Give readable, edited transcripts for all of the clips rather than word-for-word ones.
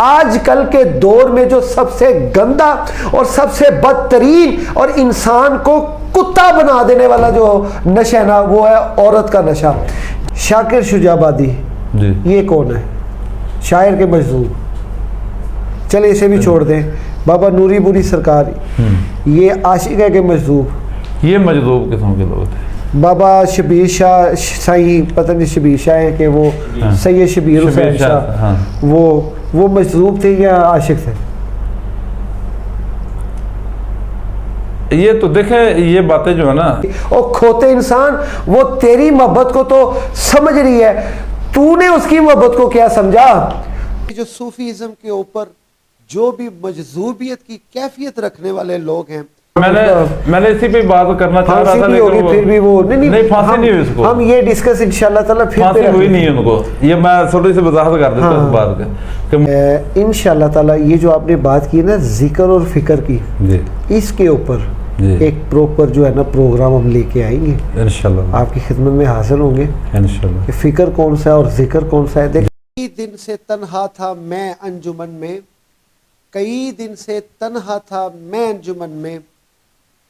आजकल के दौर में जो सबसे गंदा और सबसे बदतरीन और इंसान को कुत्ता बना देने वाला जो नशा है ना, वो है औरत का नशा। शाकिर शुजाबादी जी, ये कौन है? शायर के मजदूर। चले इसे भी छोड़ दें। बाबा नूरी बुरी सरकार, ये आशिक है के मजदूर। ये मजदूब किस्म के लोग थे। बाबा शबीर शाह साई, पता नहीं शबीर शाह है कि वो सैयद शबीर हुसैन शाह, हाँ। वो मजदूब थे या आशिक थे? ये तो देखे, ये बातें जो है ना, और खोते इंसान, वो तेरी मोहब्बत को तो समझ रही है, तूने उसकी मोहब्बत को क्या समझा? जो सूफीज़म के ऊपर जो भी मजजूबियत की कैफियत रखने वाले लोग हैं, मैंने इसी पे बात करना चाह रहा था, लेकिन फिर भी वो नहीं फांसी नहीं हुई उसको। हम ये डिस्कस इंशाल्लाह ताला फिर फांसी हुई नहीं है उनको। ये मैं थोड़ी सी वजाहत कर देता हूं इस बात का। इंशाल्लाह ताला ये जो आपने बात की ना जिक्र और फिक्र की जी, इसके ऊपर एक प्रॉपर जो है ना प्रोग्राम हम लेके आएंगे इंशाल्लाह, आपकी खिदमत में हाजिर होंगे इंशाल्लाह। कि फिक्र कौन सा है और जिक्र कौन सा है। कई दिन से तन्हा था मैं अंजुमन में, कई दिन से तन्हा था मैं अंजुमन में,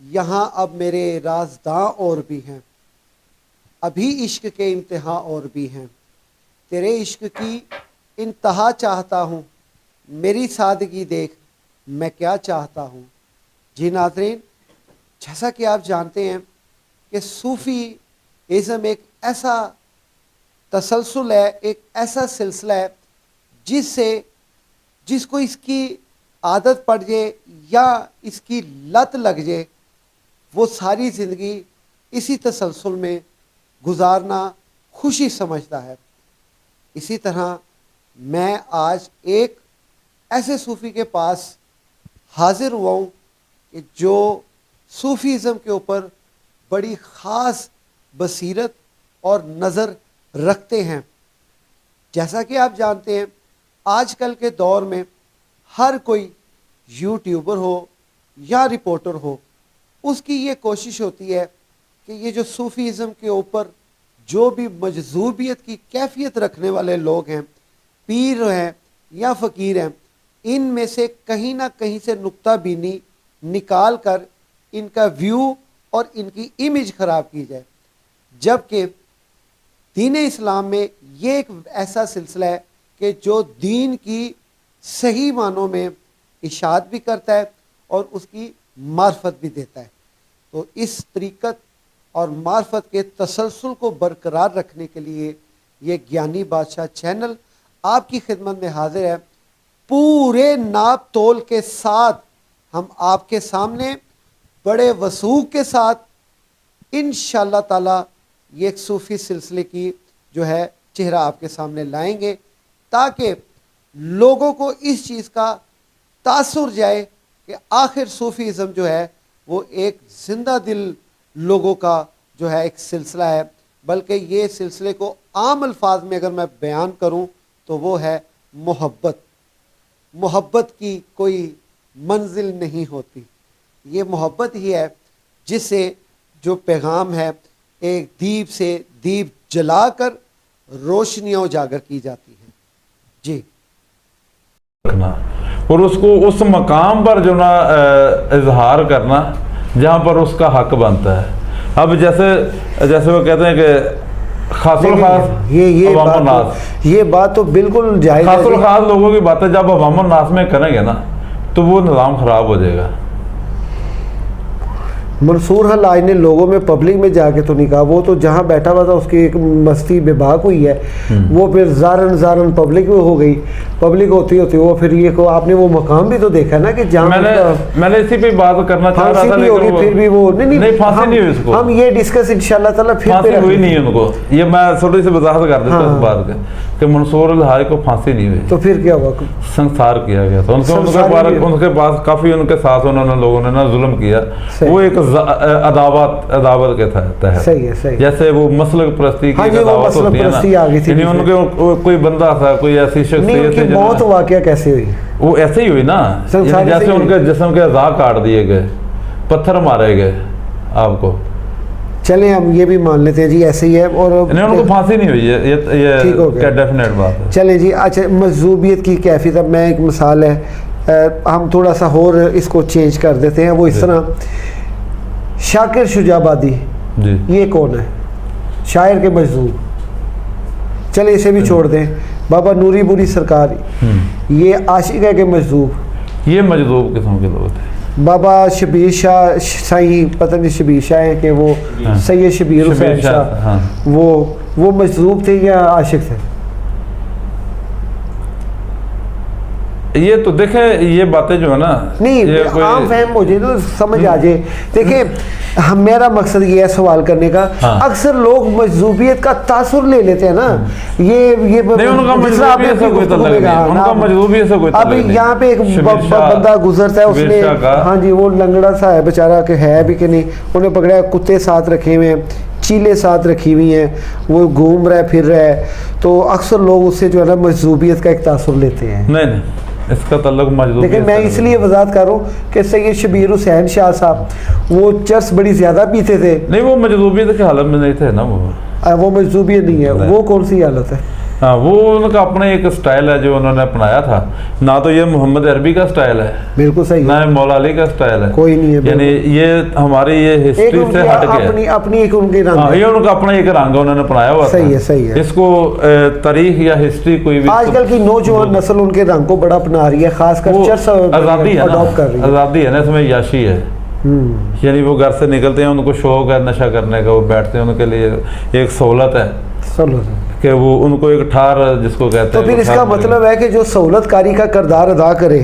यहाँ अब मेरे राज़दां और भी हैं, अभी इश्क के इम्तिहान और भी हैं, तेरे इश्क की इंतहा चाहता हूँ, मेरी सादगी देख मैं क्या चाहता हूँ। जी नाज़रीन, जैसा कि आप जानते हैं कि सूफ़ी इज़्म एक ऐसा तसलसल है, एक ऐसा सिलसिला है जिसको इसकी आदत पड़ जाए या इसकी लत लग जाए, वो सारी ज़िंदगी इसी तसलसल में गुजारना खुशी समझता है। इसी तरह मैं आज एक ऐसे सूफ़ी के पास हाजिर हुआ हूँ कि जो सूफ़ीज़म के ऊपर बड़ी ख़ास बसीरत और नज़र रखते हैं। जैसा कि आप जानते हैं आजकल के दौर में हर कोई यूट्यूबर हो या रिपोर्टर हो, उसकी ये कोशिश होती है कि ये जो सूफ़ीज़म के ऊपर जो भी मजजूबियत की कैफियत रखने वाले लोग हैं, पीर हैं या फ़कीर हैं, इनमें से कहीं ना कहीं से नुक्ता बीनी निकाल कर इनका व्यू और इनकी इमेज ख़राब की जाए। जबकि दीन इस्लाम में ये एक ऐसा सिलसिला है कि जो दीन की सही मानों में इशाअत भी करता है और उसकी मार्फत भी देता है। तो इस तरीक़त और मार्फत के तसलसल को बरकरार रखने के लिए ये ज्ञानी बादशाह चैनल आपकी खिदमत में हाजिर है। पूरे नाप तोल के साथ हम आपके सामने बड़े वसूख के साथ इंशाअल्लाह ताला ये एक सूफ़ी सिलसिले की जो है चेहरा आपके सामने लाएंगे, ताकि लोगों को इस चीज़ का तासुर जाए कि आखिर सूफ़ीज़म जो है वो एक ज़िंदा दिल लोगों का जो है एक सिलसिला है। बल्कि ये सिलसिले को आम अल्फाज में अगर मैं बयान करूं तो वो है मोहब्बत। मोहब्बत की कोई मंजिल नहीं होती, ये मोहब्बत ही है जिससे जो पैगाम है एक दीप से दीप जलाकर रोशनियाँ उजागर की जाती हैं। जी, रखना और उसको उस मकाम पर जो ना इजहार करना जहाँ पर उसका हक बनता है। अब जैसे वो कहते हैं कि खासुल खास ये बात तो बिल्कुल जायज़ है। खासुल खास लोगों की बातें जब अवामुन नास में करेंगे ना तो वो निज़ाम ख़राब हो जाएगा। मंसूर हल आज ने लोगों में पब्लिक में जाके तो नहीं कहा, वो तो जहाँ बैठा हुआ था उसकी एक मस्ती बेबाक हुई है, वो फिर ज़ारन पब्लिक में हो गई। पब्लिक होती वो फिर ये को आपने वो मकाम भी तो देखा ना कि जहाँ मैंने इसी पे बात करना चाह रहा था, लेकिन फिर भी वो नहीं फांसी नहीं हुई उसको। हम ये डिस्कस इंशाल्लाह ताला फिर फांसी हुई नहीं है उनको। ये मैं थोड़ी सी वजाहत कर देता हूँ इस बात का कि मंसूर अल को फांसी नहीं हुई। तो फिर क्या हुआ? संसार किया गया था उनके पास काफ़ी उनके साथ उन्होंने लोगों ने ना जुल्म किया। वो एक अदावत के तहत सही है। जैसे वो मसलक परस्ती की अदावत होती है ना, उनके कोई बंदा था, कोई ऐसी शख्सियत थी। मौत वाकया कैसे हुई? वो ऐसे ही हुई ना, जैसे उनके जिस्म के अज़ा काट दिए गए, पत्थर मारे गए आपको। चलें हम ये भी मान लेते हैं जी ऐसे ही है। और नहीं, उनको फांसी नहीं हुई है, ये ठीक हो गया। क्या डेफिनेट बात है। चलें जी। अच्छा, मजजूबियत की कैफियत, अब मैं एक मिसाल है, हम थोड़ा सा और इसको चेंज कर देते हैं। वो इस तरह, शाकिर शुजाबादी, जी ये कौन है? शायर के मजदूर। चले इसे भी छोड़ दें। बाबा नूरी बुरी सरकार, ये आशिक है के मजदूर। ये मजदूब किस्म के लोग थे। बाबा शबीर शाह साईं, पता नहीं शबीर शाह है कि वो सैयद शबीर हुसैन शाह, हाँ। वो मजदूब थे या आशिक थे? ये तो देखे, ये बातें जो है ना, नहीं, ये आम फहम हो जाए तो समझ आ जाए। देखिए, मेरा मकसद ये है सवाल करने का, हाँ। अक्सर लोग मजदूबियत का तासुर ले लेते हैं ना। ये नहीं, उनका मजदूबियत से कोई तल्लुक नहीं है, उनका मजदूबियत से कोई तल्लुक अभी नहीं। यहाँ पे एक बंदा गुजरता है, उसने, हाँ जी, वो लंगड़ा सा है बेचारा, के है भी कि नहीं, उन्हें पकड़ा, कुत्ते साथ रखे हुए हैं, चीले साथ रखी हुई हैं, वो घूम रहा है, फिर रहा है, तो अक्सर लोग उससे जो है ना मजदूबियत का एक तासुर लेते हैं। नहीं, इसका तल्लुक मजदूर। लेकिन मैं इसलिए वजाहत कर रहा हूँ कि सैयद शबीर हुसैन शाह साहब वो चर्स बड़ी ज़्यादा पीते थे। नहीं, वो मजदूबियत की हालत में नहीं थे ना, वो मजदूबियत नहीं है, वो कौन सी हालत है? हाँ, वो उनका अपना एक स्टाइल है जो उन्होंने अपनाया था। ना तो ये मोहम्मद अरबी का स्टाइल है, बिल्कुल सही ना है, मौला अली का स्टाइल है, कोई नहीं है। यानी ये हमारी ये हिस्ट्री से हट के अपनी अपनी एक उनकी रंग हाँ, है। ये उनका अपना एक रंग उन्होंने अपनाया हुआ सही था। है, सही है। इसको तारीख या हिस्ट्री कोई भी आजकल की नौजवान नस्ल उनके रंग को बड़ा अपना रही है, खासकर चर्स आज़ादी है अडॉप्ट कर रही ना, है। आज़ादी है ना, इसमें याशी है। यानी वो घर से निकलते हैं, उनको शौक है नशा करने का, वो बैठते हैं, उनके लिए एक सहूलत है कि वो उनको एक ठार जिसको कहते तो हैं। फिर इसका मतलब है कि जो सहूलतकारी का किरदार अदा करे,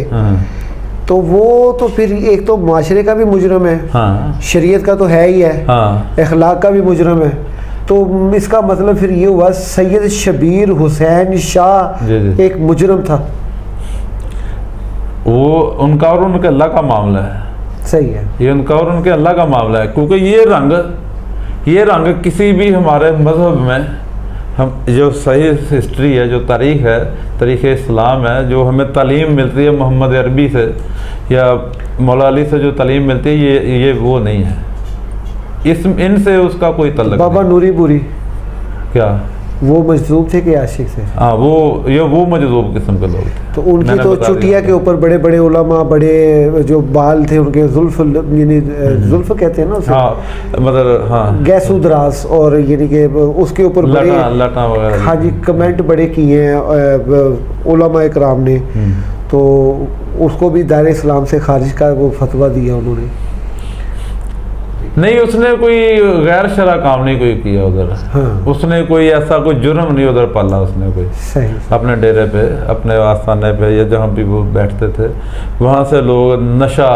तो वो तो फिर एक तो माशरे का भी मुजरम है, हाँ, शरीयत का तो है ही है, हाँ, अखलाक का भी मुजरम है। तो इसका मतलब फिर ये हुआ सैयद शबीर हुसैन शाह जी, जी। एक मुजरम था। वो उनका और उनके अल्लाह का मामला है। सही है, ये उनका और उनके अल्लाह का मामला है, क्योंकि ये रंग किसी भी हमारे मजहब में, हम जो सही हिस्ट्री है, जो तारीख़ है, तारीख़ इस्लाम है, जो हमें तालीम मिलती है मोहम्मद अरबी से या मौला अली से जो तालीम मिलती है, ये वो नहीं है। इनसे उसका कोई तल्लुक बाबा नूरी बुरी क्या वो मजदूब थे कि आशिक थे? हाँ, वो मजदूब किस्म के लोग थे। तो उनकी मैंने तो बता चुटिया दिया। के ऊपर बड़े बड़े उलमा, बड़े जो बाल थे उनके, जुल्फ, यानी जुल्फ कहते हैं ना उसे, हाँ, मतलब हाँ, गैसू दराज, और यानी कि उसके ऊपर बड़े लटा वगैरह। हाँ जी कमेंट बड़े किए हैं उलमा इकराम ने। तो उसको भी दायरे इस्लाम से खारिज का वो फतवा दिया उन्होंने। नहीं, उसने कोई गैर शरा काम नहीं कोई किया उधर। हाँ। उसने कोई ऐसा कोई जुर्म नहीं उधर पाला उसने कोई। सही। अपने डेरे पे, अपने आस्थाने पे, या जहाँ भी वो बैठते थे, वहाँ से लोग नशा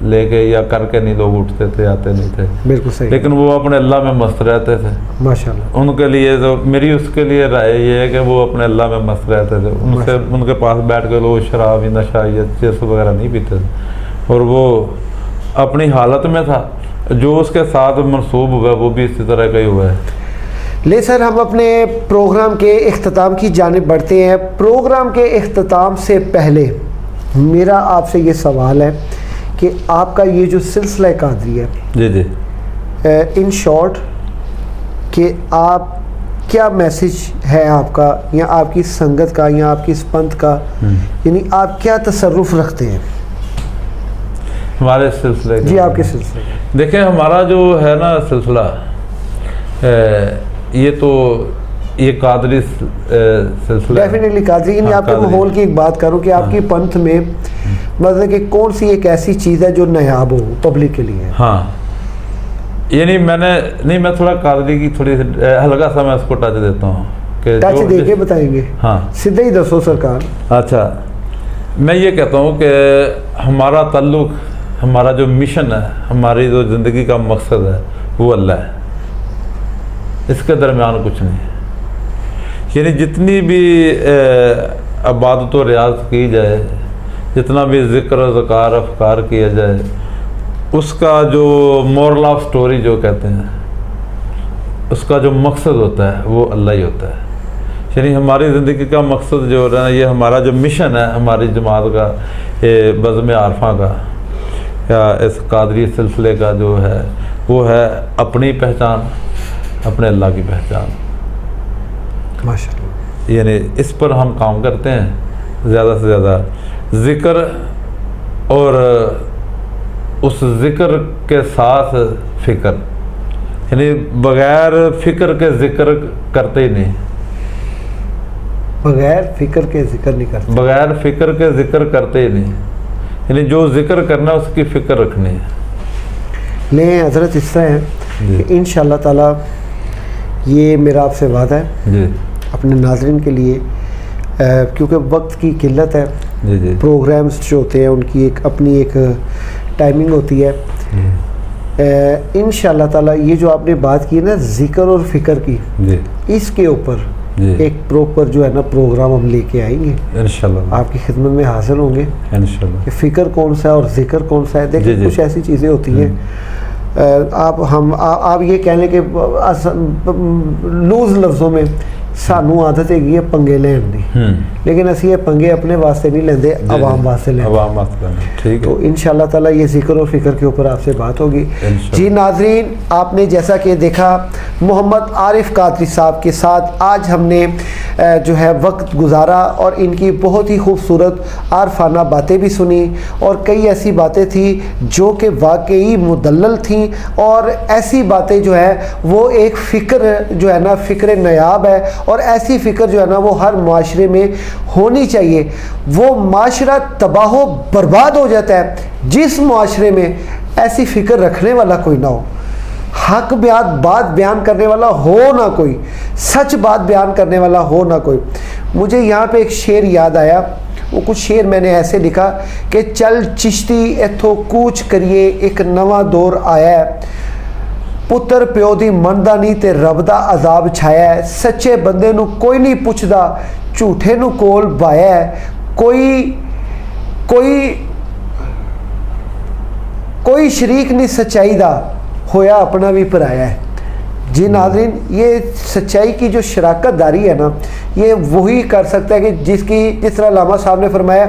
लेके या करके नहीं लोग उठते थे, आते नहीं थे। बिल्कुल सही। लेकिन वो अपने अल्लाह में मस्त रहते थे माशाल्लाह। उनके लिए तो मेरी उसके लिए राय ये है कि वो अपने अल्लाह में मस्त रहते थे। उनसे उनके पास बैठ के लोग शराब या नशा या चेस वगैरह नहीं पीते थे, और वो अपनी हालत में था। जो उसके साथ मनसूब हुआ वो भी इसी तरह का ही हुआ है। ले सर, हम अपने प्रोग्राम के इख्तिताम की जानिब बढ़ते हैं। प्रोग्राम के इख्तिताम से पहले मेरा आपसे ये सवाल है कि आपका ये जो सिलसिला कादरी है, जी जी, इन शॉर्ट कि आप क्या मैसेज है आपका, या आपकी संगत का, या आपकी इस पंथ का, यानी आप क्या तसर्रुफ रखते हैं हमारे सिलसिले जी, आपके सिलसिले? देखें, हमारा जो है ना सिलसिला, ये कादरी सिलसिला डेफिनेटली कादरी। यानी हाँ, आपके कादरी। माहौल की एक बात करूं कि आपकी पंथ में मतलब कि कौन सी एक ऐसी चीज़ है जो नायाब हो पब्लिक के लिए? हाँ, यानी मैं थोड़ा कादरी की थोड़ी हल्का सा मैं उसको टच देता हूँ कि टच दे के बताएंगे? हाँ, सीधे ही दसो सरकार। अच्छा, मैं ये कहता हूँ कि हमारा ताल्लुक, हमारा जो मिशन है, हमारी जो ज़िंदगी का मकसद है, वो अल्लाह है। इसके दरमियान कुछ नहीं है। यानी जितनी भी इबादत व रियाज की जाए, जितना भी ज़िक्र ज़कार अफ़कार किया जाए, उसका जो मोरल ऑफ स्टोरी जो कहते हैं, उसका जो मकसद होता है वो अल्लाह ही होता है। यानी हमारी ज़िंदगी का मकसद जो है ना, ये हमारा जो मिशन है हमारी जमात का, ये बज़्म आरफा का, या इस कादरी सिलसिले का जो है वो है अपनी पहचान, अपने अल्लाह की पहचान। माशाअल्लाह। यानी इस पर हम काम करते हैं, ज़्यादा से ज़्यादा ज़िक्र और उस ज़िक्र के साथ फ़िक्र, यानी बग़ैर फ़िक्र के ज़िक्र करते ही नहीं, बगैर फिक्र के जिक्र नहीं करते, बग़ैर फ़िक्र के ज़िक्र करते ही नहीं, यानी जो ज़िक्र करना है उसकी फ़िक्र रखनी है। ले हज़रत इस तरह है कि इंशाअल्लाह ताला ये मेरा आपसे वादा है जी अपने नाज़रीन के लिए, क्योंकि वक्त की किल्लत है, जी जी प्रोग्राम्स जो होते हैं उनकी एक अपनी एक टाइमिंग होती है। इंशाअल्लाह ताला ये जो आपने बात की ना ज़िक्र और फ़िक्र की, जी इसके ऊपर जी एक प्रॉपर जो है ना प्रोग्राम हम लेके आएंगे, इंशाल्लाह आपकी खिदमत में हाजिर होंगे इंशाल्लाह। कि फ़िक्र कौन सा है और ज़िक्र कौन सा है। देखिए जी, जी। कुछ ऐसी चीज़ें होती हैं, आप ये कह लें कि लूज़ लफ्ज़ों में सानू आदत हैगी है पंगे लेने दी, लेकिन असी ये पंगे अपने वास्ते नहीं लेंदे, आवाम वास्ते लेंदे। आवाम वास्ते, ठीक है। तो इंशाअल्लाह ताला ये ज़िक्र और फ़िक्र के ऊपर आपसे बात होगी। जी नाज़रीन, आपने जैसा कि देखा मोहम्मद आरिफ कादरी साहब के साथ आज हमने जो है वक्त गुजारा और इनकी बहुत ही खूबसूरत आरफाना बातें भी सुनी, और कई ऐसी बातें थी जो कि वाकई मुदल्लल थी, और ऐसी बातें जो है वो एक फ़िक्र जो है ना फ़िक्र नायाब है, और ऐसी फ़िक्र जो है ना वो हर माशरे में होनी चाहिए। वो माशरा तबाह बर्बाद हो जाता है जिस माशरे में ऐसी फ़िक्र रखने वाला कोई ना हो, हक बात बयान करने वाला हो ना कोई, सच बात बयान करने वाला हो ना कोई। मुझे यहाँ पे एक शेर याद आया, वो कुछ शेर मैंने ऐसे लिखा कि चल चिश्ती इथों कूच करिए एक नवा दौर आया है, पुत्र प्यो दी मनदा नहीं ते रब दा अजाब छाया है, सच्चे बंदे नू कोई नहीं पुछदा झूठे नू कोल बाया है, कोई शरीक नहीं सच्चाई दा होया अपना भी पराया है। जी नाज़रीन, ये सच्चाई की जो शराकतदारी है ना, ये वही कर सकता है कि जिस तरह लामा साहब ने फरमाया,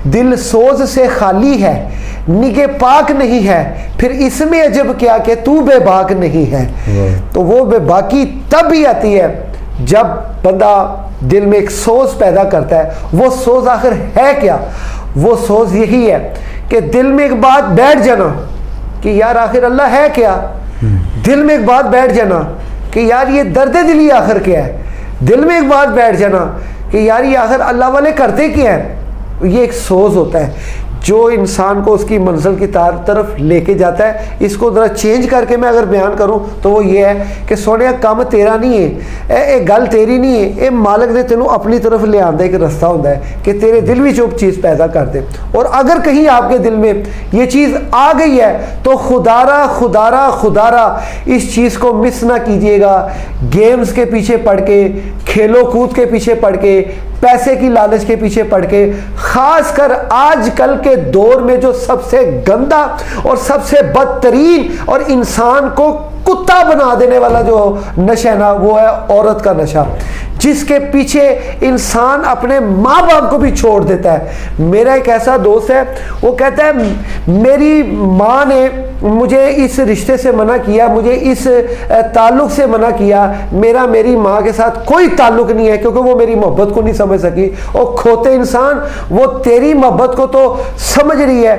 दिल सोज से खाली है निगे पाक नहीं है, फिर इसमें अजब क्या कि तू बेबाक नहीं है। तो वो बेबाकी तब भी आती है जब बंदा दिल में एक सोच पैदा करता है। वो सोच आखिर है क्या? वो सोच यही है कि दिल में एक बात बैठ जाना कि यार आखिर अल्लाह है क्या, दिल में एक बात बैठ जाना कि यार ये दर्द दिली आखिर क्या है, दिल में एक बात बैठ जाना कि यार ये आखिर अल्लाह वाले करते क्या है। ये एक सोच होता है जो इंसान को उसकी मंजिल की तरफ लेके जाता है। इसको ज़रा चेंज करके मैं अगर बयान करूं तो वो ये है कि सोने काम तेरा नहीं है, ये गल तेरी नहीं है, ये मालिक ने तेनों अपनी तरफ ले आंदा एक रास्ता होता है कि तेरे दिल में जो चीज़ पैदा कर दे। और अगर कहीं आपके दिल में ये चीज़ आ गई है तो खुदारा खुदारा खुदारा इस चीज़ को मिस ना कीजिएगा। गेम्स के पीछे पड़ के, खेलो कूद के पीछे पड़ के, पैसे की लालच के पीछे पड़ के, खासकर आजकल के दौर में जो सबसे गंदा और सबसे बदतरीन और इंसान को कुत्ता बना देने वाला जो नशा है ना, वो है औरत का नशा, जिसके पीछे इंसान अपने माँ बाप को भी छोड़ देता है। मेरा एक ऐसा दोस्त है, वो कहता है मेरी माँ ने मुझे इस रिश्ते से मना किया, मुझे इस ताल्लुक़ से मना किया, मेरी माँ के साथ कोई ताल्लुक़ नहीं है क्योंकि वो मेरी मोहब्बत को नहीं समझ सकी। और खोते इंसान, वो तेरी मोहब्बत को तो समझ रही है,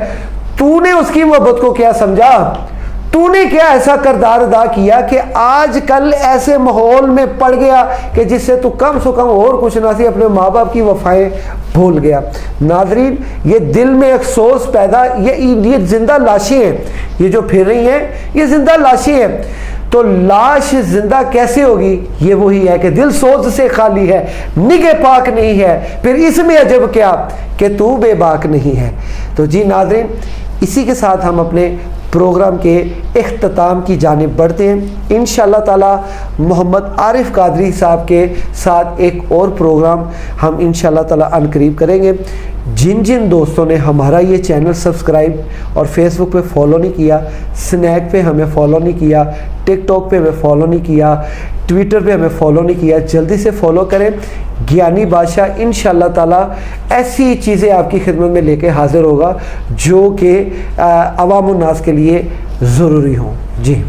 तूने उसकी मोहब्बत को क्या समझा? तूने क्या ऐसा किरदार अदा किया कि आजकल ऐसे माहौल में पड़ गया कि जिससे तू कम से कम और कुछ ना सी अपने माँ बाप की वफाएं भूल गया। नाजरीन, ये दिल में अफसोस पैदा, ये जिंदा लाशें हैं, ये जो फिर रही हैं ये जिंदा लाशें हैं। तो लाश जिंदा कैसे होगी? ये वही है कि दिल सोच से खाली है, निगे पाक नहीं है, फिर इसमें अजब क्या कि तू बेबाक नहीं है। तो जी नाजरीन, इसी के साथ हम अपने प्रोग्राम के इख्तिताम की जानिब बढ़ते हैं। इंशाअल्लाह ताला मोहम्मद आरिफ कादरी साहब के साथ एक और प्रोग्राम हम इंशाअल्लाह ताला अनकरीब करेंगे। जिन जिन दोस्तों ने हमारा ये चैनल सब्सक्राइब और फेसबुक पे फॉलो नहीं किया, स्नैक पे हमें फॉलो नहीं किया, टिकटॉक पे हमें फॉलो नहीं किया, ट्विटर पे हमें फॉलो नहीं किया, जल्दी से फॉलो करें। ज्ञानी बादशाह इंशाअल्लाह ताला ऐसी चीज़ें आपकी खिदमत में लेके हाजिर होगा जो कि अवामुन्नास के लिए ज़रूरी हों। जी।